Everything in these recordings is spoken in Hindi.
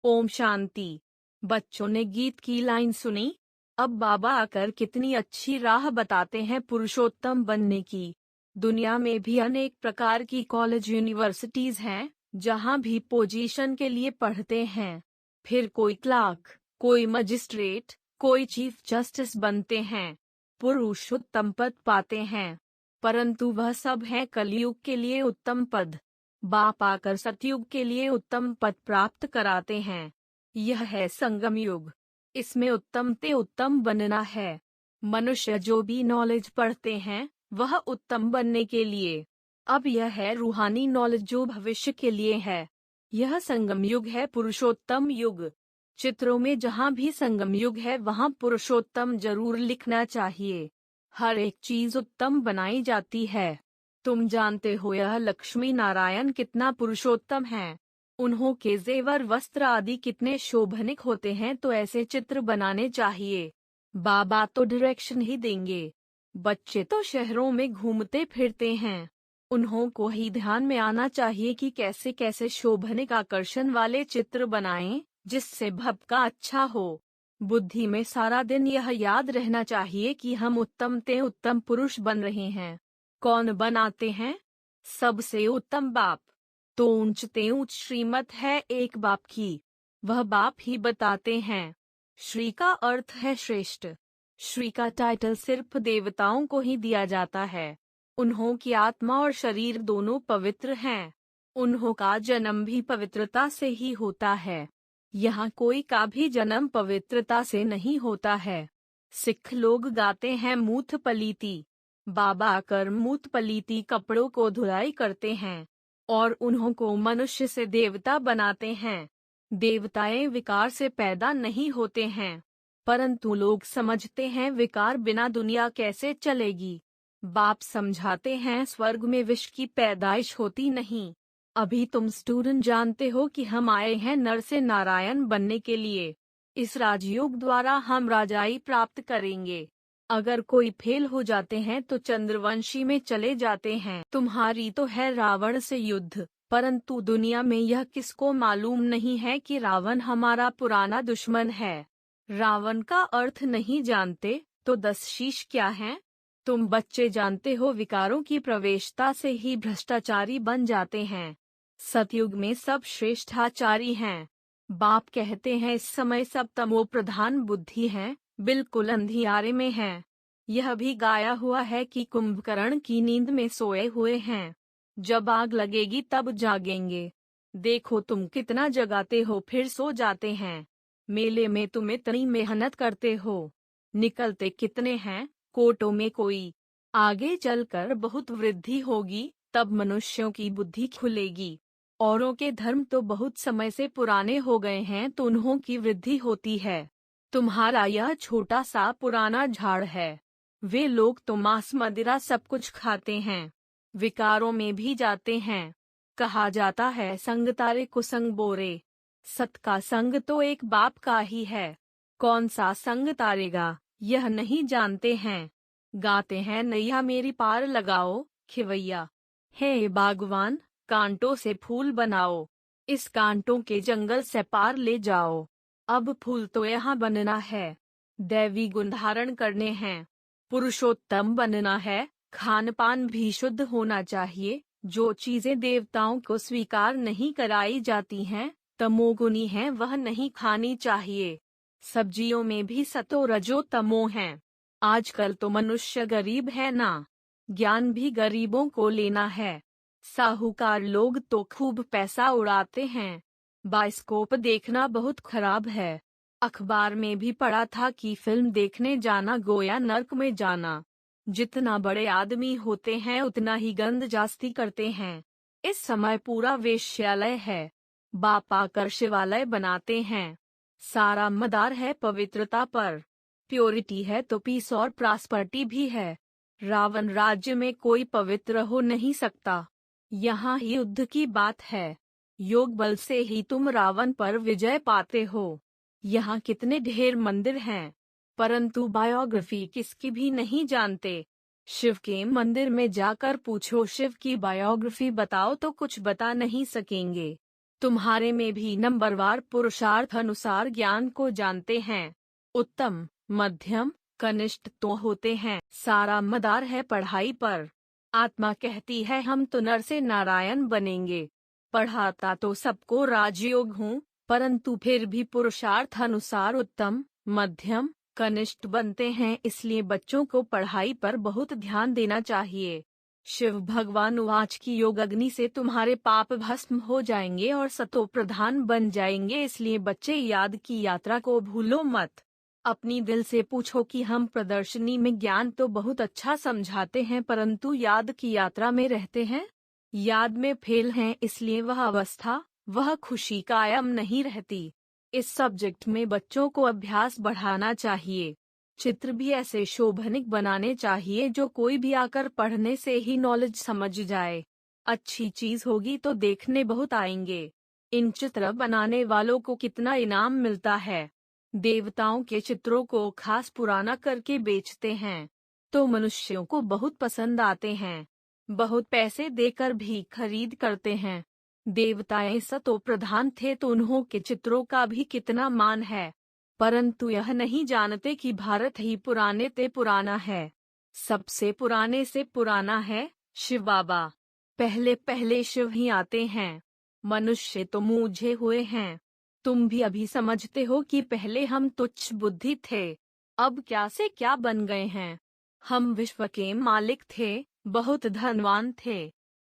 ओम शांति। बच्चों ने गीत की लाइन सुनी। अब बाबा आकर कितनी अच्छी राह बताते हैं पुरुषोत्तम बनने की। दुनिया में भी अनेक प्रकार की कॉलेज यूनिवर्सिटीज हैं, जहाँ भी पोजीशन के लिए पढ़ते हैं। फिर कोई क्लार्क, कोई मजिस्ट्रेट, कोई चीफ जस्टिस बनते हैं, पुरुषोत्तम पद पाते हैं। परंतु वह सब है कलयुग के लिए उत्तम पद। बाप आकर सतयुग के लिए उत्तम पद प्राप्त कराते हैं। यह है संगम युग। इसमें उत्तम ते उत्तम बनना है। मनुष्य जो भी नॉलेज पढ़ते हैं, वह उत्तम बनने के लिए। अब यह है रूहानी नॉलेज जो भविष्य के लिए है। यह संगम युग है, पुरुषोत्तम युग। चित्रों में जहाँ भी संगम युग है वहाँ पुरुषोत्तम जरूर लिखना चाहिए। हर एक चीज उत्तम बनाई जाती है। तुम जानते हो यह लक्ष्मी नारायण कितना पुरुषोत्तम है। उन्हों के जेवर वस्त्र आदि कितने शोभनिक होते हैं, तो ऐसे चित्र बनाने चाहिए। बाबा तो डायरेक्शन ही देंगे। बच्चे तो शहरों में घूमते फिरते हैं, उन्हों को ही ध्यान में आना चाहिए कि कैसे कैसे शोभनिक आकर्षण वाले चित्र बनाएं, जिससे भक्का अच्छा हो। बुद्धि में सारा दिन यह याद रहना चाहिए कि हम उत्तम ते उत्तम पुरुष बन रहे हैं। कौन बनाते हैं? सबसे उत्तम बाप। तो ऊंचते ऊंच श्रीमत है एक बाप की, वह बाप ही बताते हैं। श्री का अर्थ है श्रेष्ठ। श्री का टाइटल सिर्फ देवताओं को ही दिया जाता है। उन्हों की आत्मा और शरीर दोनों पवित्र हैं। उन्हों का जन्म भी पवित्रता से ही होता है। यहाँ कोई का भी जन्म पवित्रता से नहीं होता है। सिख लोग गाते हैं मूथ पलीती। बाबा आकर मूत पलीती कपड़ों को धुलाई करते हैं और उन्हों को मनुष्य से देवता बनाते हैं। देवताएं विकार से पैदा नहीं होते हैं, परंतु लोग समझते हैं विकार बिना दुनिया कैसे चलेगी। बाप समझाते हैं स्वर्ग में विष की पैदाइश होती नहीं। अभी तुम स्टूडेंट जानते हो कि हम आए हैं नर से नारायण बनने के लिए। इस राजयोग द्वारा हम राजाई प्राप्त करेंगे। अगर कोई फेल हो जाते हैं तो चंद्रवंशी में चले जाते हैं। तुम्हारी तो है रावण से युद्ध, परंतु दुनिया में यह किसको मालूम नहीं है कि रावण हमारा पुराना दुश्मन है। रावण का अर्थ नहीं जानते तो 10 शीश क्या हैं? तुम बच्चे जानते हो विकारों की प्रवेशता से ही भ्रष्टाचारी बन जाते हैं। सतयुग में सब श्रेष्ठाचारी हैं। बाप कहते हैं इस समय सब तमो प्रधान बुद्धि है, बिल्कुल अंधियारे में हैं। यह भी गाया हुआ है कि कुंभकर्ण की नींद में सोए हुए हैं। जब आग लगेगी तब जागेंगे। देखो तुम कितना जगाते हो फिर सो जाते हैं। मेले में तुम इतनी मेहनत करते हो, निकलते कितने हैं? कोटों में कोई। आगे चलकर बहुत वृद्धि होगी, तब मनुष्यों की बुद्धि खुलेगी। औरों के धर्म तो बहुत समय से पुराने हो गए हैं, तो उन्हों की वृद्धि होती है। तुम्हारा यह छोटा सा पुराना झाड़ है। वे लोग तो मांस मदिरा सब कुछ खाते हैं, विकारों में भी जाते हैं। कहा जाता है संग तारे कुसंग बोरे। सत का संग तो एक बाप का ही है। कौन सा संग तारेगा यह नहीं जानते हैं। गाते हैं नैया मेरी पार लगाओ खिवैया। हे बागवान, कांटों से फूल बनाओ, इस कांटों के जंगल से पार ले जाओ। अब फूल तो यहाँ बनना है, दैवी गुण धारण करने हैं, पुरुषोत्तम बनना है। खान पान भी शुद्ध होना चाहिए। जो चीजें देवताओं को स्वीकार नहीं कराई जाती हैं, तमोगुनी हैं, वह नहीं खानी चाहिए। सब्जियों में भी सतो रजो तमो हैं। आजकल तो मनुष्य गरीब है ना, ज्ञान भी गरीबों को लेना है। साहूकार लोग तो खूब पैसा उड़ाते हैं। बाइस्कोप देखना बहुत खराब है। अखबार में भी पढ़ा था कि फिल्म देखने जाना गोया नर्क में जाना। जितना बड़े आदमी होते हैं उतना ही गंद जास्ती करते हैं। इस समय पूरा वेश्यालय है। बाप आकर शिवालय बनाते हैं। सारा मदार है पवित्रता पर। प्योरिटी है तो पीस और प्रॉस्पर्टी भी है। रावण राज्य में कोई पवित्र हो नहीं सकता। यहाँ ही युद्ध की बात है। योग बल से ही तुम रावण पर विजय पाते हो। यहाँ कितने ढेर मंदिर हैं, परंतु बायोग्राफी किसकी भी नहीं जानते। शिव के मंदिर में जाकर पूछो शिव की बायोग्राफी बताओ तो कुछ बता नहीं सकेंगे। तुम्हारे में भी नंबरवार पुरुषार्थ अनुसार ज्ञान को जानते हैं। उत्तम, मध्यम, कनिष्ठ तो होते हैं। सारा मदार है पढ़ाई पर। आत्मा कहती है हम तो नर से नारायण बनेंगे। पढ़ाता तो सबको राजयोग हूँ, परंतु फिर भी पुरुषार्थ अनुसार उत्तम, मध्यम, कनिष्ठ बनते हैं, इसलिए बच्चों को पढ़ाई पर बहुत ध्यान देना चाहिए। शिव भगवान उवाच की योग अग्नि से तुम्हारे पाप भस्म हो जाएंगे और सतो प्रधान बन जाएंगे, इसलिए बच्चे याद की यात्रा को भूलो मत। अपनी दिल से पूछो कि हम प्रदर्शनी में ज्ञान तो बहुत अच्छा समझाते हैं, परंतु याद की यात्रा में रहते हैं, याद में फेल हैं, इसलिए वह अवस्था, वह खुशी कायम नहीं रहती। इस सब्जेक्ट में बच्चों को अभ्यास बढ़ाना चाहिए। चित्र भी ऐसे शोभनिक बनाने चाहिए जो कोई भी आकर पढ़ने से ही नॉलेज समझ जाए। अच्छी चीज होगी तो देखने बहुत आएंगे। इन चित्र बनाने वालों को कितना इनाम मिलता है। देवताओं के चित्रों को खास पुराना करके बेचते हैं तो मनुष्यों को बहुत पसंद आते हैं। बहुत पैसे देकर भी खरीद करते हैं। देवताएं सतो प्रधान थे तो उन्हों के चित्रों का भी कितना मान है, परंतु यह नहीं जानते कि भारत ही पुराने ते पुराना है। सबसे पुराने से पुराना है शिव बाबा। पहले पहले शिव ही आते हैं। मनुष्य तो मूझे हुए हैं। तुम भी अभी समझते हो कि पहले हम तुच्छ बुद्धि थे, अब क्या से क्या बन गए हैं। हम विश्व के मालिक थे, बहुत धनवान थे,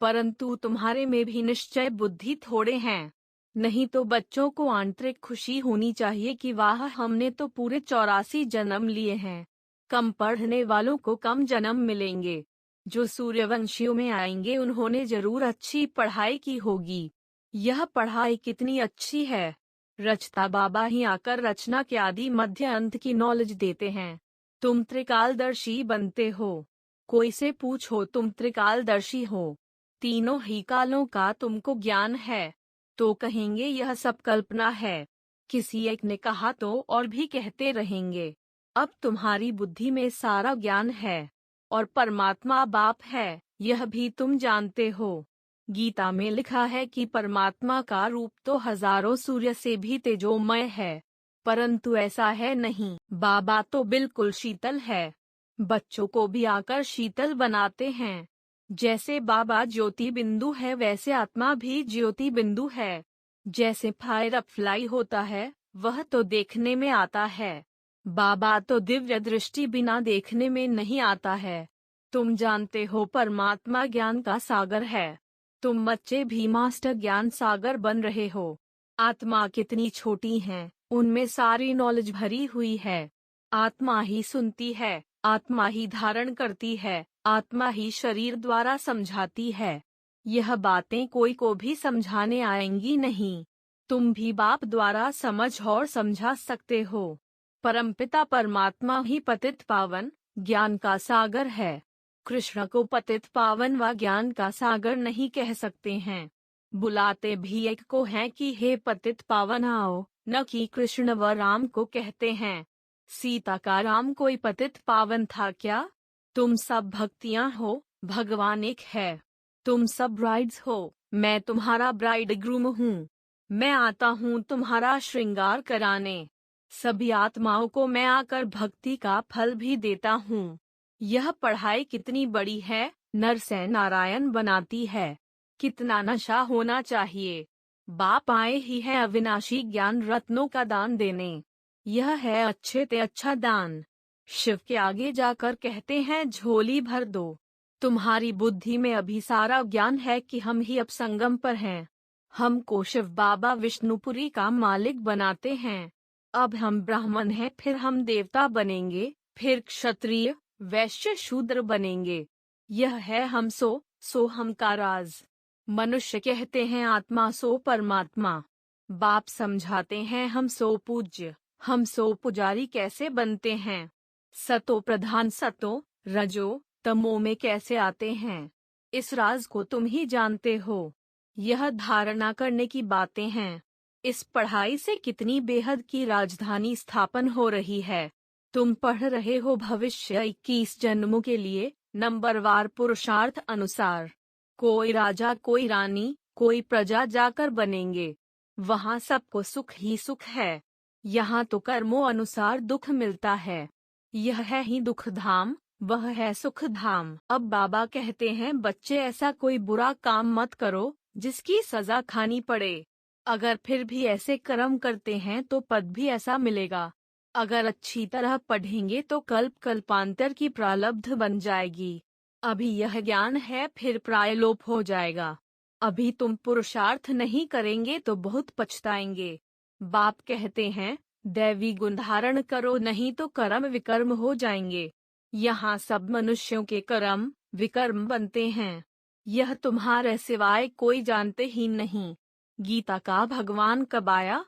परंतु तुम्हारे में भी निश्चय बुद्धि थोड़े हैं। नहीं तो बच्चों को आंतरिक खुशी होनी चाहिए कि वाह हमने तो पूरे 84 जन्म लिए हैं। कम पढ़ने वालों को कम जन्म मिलेंगे। जो सूर्यवंशियों में आएंगे उन्होंने जरूर अच्छी पढ़ाई की होगी। यह पढ़ाई कितनी अच्छी है। रचता बाबा ही आकर रचना के आदि मध्य अंत की नॉलेज देते हैं। तुम त्रिकालदर्शी बनते हो। कोई से पूछो तुम त्रिकालदर्शी हो, तीनों ही कालों का तुमको ज्ञान है, तो कहेंगे यह सब कल्पना है। किसी एक ने कहा तो और भी कहते रहेंगे। अब तुम्हारी बुद्धि में सारा ज्ञान है और परमात्मा बाप है, यह भी तुम जानते हो। गीता में लिखा है कि परमात्मा का रूप तो हजारों सूर्य से भी तेजोमय है, परंतु ऐसा है नहीं। बाबा तो बिल्कुल शीतल है। बच्चों को भी आकर शीतल बनाते हैं। जैसे बाबा ज्योति बिंदु है वैसे आत्मा भी ज्योति बिंदु है। जैसे फायर फ्लाई होता है वह तो देखने में आता है, बाबा तो दिव्य दृष्टि बिना देखने में नहीं आता है। तुम जानते हो परमात्मा ज्ञान का सागर है। तुम बच्चे भी मास्टर ज्ञान सागर बन रहे हो। आत्मा कितनी छोटी है, उनमें सारी नॉलेज भरी हुई है। आत्मा ही सुनती है, आत्मा ही धारण करती है, आत्मा ही शरीर द्वारा समझाती है। यह बातें कोई को भी समझाने आएंगी नहीं। तुम भी बाप द्वारा समझ और समझा सकते हो। परमपिता परमात्मा ही पतित पावन ज्ञान का सागर है। कृष्ण को पतित पावन व ज्ञान का सागर नहीं कह सकते हैं। बुलाते भी एक को हैं कि हे पतित पावन आओ, न कि कृष्ण व राम को कहते हैं। सीता का राम कोई पतित पावन था क्या? तुम सब भक्तियां हो, भगवान एक है। तुम सब ब्राइड्स हो, मैं तुम्हारा ब्राइड ग्रूम हूँ। मैं आता हूँ तुम्हारा श्रृंगार कराने। सभी आत्माओं को मैं आकर भक्ति का फल भी देता हूँ। यह पढ़ाई कितनी बड़ी है, नर से नारायण बनाती है। कितना नशा होना चाहिए। बाप आए ही है अविनाशी ज्ञान रत्नों का दान देने। यह है अच्छे ते अच्छा दान। शिव के आगे जाकर कहते हैं झोली भर दो। तुम्हारी बुद्धि में अभी सारा ज्ञान है कि हम ही अब संगम पर हैं। हमको शिव बाबा विष्णुपुरी का मालिक बनाते हैं। अब हम ब्राह्मण हैं, फिर हम देवता बनेंगे, फिर क्षत्रिय वैश्य शूद्र बनेंगे। यह है हम सो हम का राज। मनुष्य कहते हैं आत्मा सो परमात्मा। बाप समझाते हैं हम सो पूज्य, हम सो पुजारी कैसे बनते हैं। सतो प्रधान सतो रजो तमो में कैसे आते हैं, इस राज को तुम ही जानते हो। यह धारणा करने की बातें हैं। इस पढ़ाई से कितनी बेहद की राजधानी स्थापन हो रही है। तुम पढ़ रहे हो भविष्य 21 जन्मों के लिए नंबरवार पुरुषार्थ अनुसार। कोई राजा, कोई रानी, कोई प्रजा जाकर बनेंगे। वहाँ सबको सुख ही सुख है। यहाँ तो कर्मों अनुसार दुख मिलता है। यह है ही दुख धाम, वह है सुख धाम। अब बाबा कहते हैं, बच्चे ऐसा कोई बुरा काम मत करो जिसकी सजा खानी पड़े। अगर फिर भी ऐसे कर्म करते हैं तो पद भी ऐसा मिलेगा। अगर अच्छी तरह पढ़ेंगे तो कल्प कल्पांतर की प्रारब्ध बन जाएगी। अभी यह ज्ञान है, फिर प्रायलोप हो जाएगा। अभी तुम पुरुषार्थ नहीं करेंगे तो बहुत पछताएंगे। बाप कहते हैं, दैवी गुण धारण करो, नहीं तो कर्म विकर्म हो जाएंगे। यहाँ सब मनुष्यों के कर्म विकर्म बनते हैं। यह तुम्हारे सिवाय कोई जानते ही नहीं। गीता का भगवान कब आया,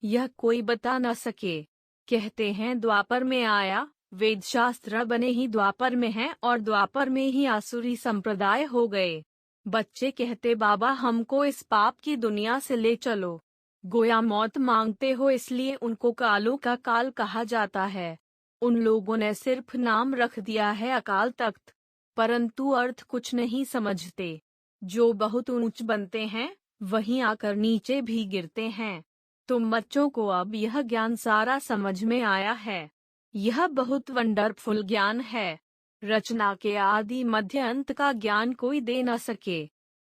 यह कोई बता न सके। कहते हैं द्वापर में आया। वेद शास्त्र बने ही द्वापर में हैं और द्वापर में ही आसुरी संप्रदाय हो गए। बच्चे कहते, बाबा हमको इस पाप की दुनिया से ले चलो। गोया मौत मांगते हो, इसलिए उनको कालों का काल कहा जाता है। उन लोगों ने सिर्फ नाम रख दिया है अकाल तख्त, परंतु अर्थ कुछ नहीं समझते। जो बहुत ऊंच बनते हैं वहीं आकर नीचे भी गिरते हैं। तुम बच्चों को अब यह ज्ञान सारा समझ में आया है। यह बहुत वंडरफुल ज्ञान है। रचना के आदि मध्य अंत का ज्ञान कोई दे न सके।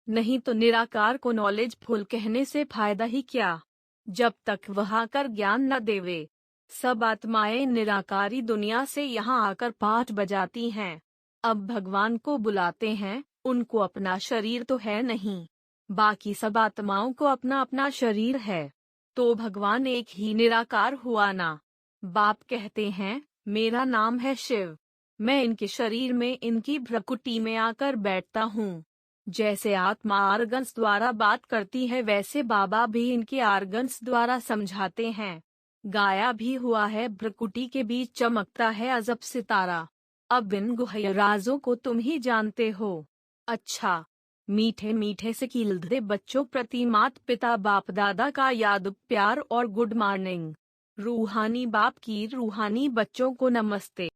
नहीं तो निराकार को नॉलेजफुल कहने से फायदा ही क्या, जब तक वह आकर ज्ञान न देवे। सब आत्माएं निराकारी दुनिया से यहाँ आकर पाठ बजाती हैं। अब भगवान को बुलाते हैं, उनको अपना शरीर तो है नहीं, बाकी सब आत्माओं को अपना अपना शरीर है। तो भगवान एक ही निराकार हुआ ना। बाप कहते हैं, मेरा नाम है शिव। मैं इनके शरीर में, इनकी भ्रकुटी में आकर बैठता हूँ। जैसे आत्मा आर्गन्स द्वारा बात करती है, वैसे बाबा भी इनके आर्गन्स द्वारा समझाते हैं। गाया भी हुआ है, भ्रकुटी के बीच चमकता है अजब सितारा। अब इन गुह्य राजों को तुम ही जानते हो। अच्छा, मीठे मीठे से कीलधे बच्चों प्रति मात पिता बाप दादा का याद प्यार और गुड मॉर्निंग। रूहानी बाप की रूहानी बच्चों को नमस्ते।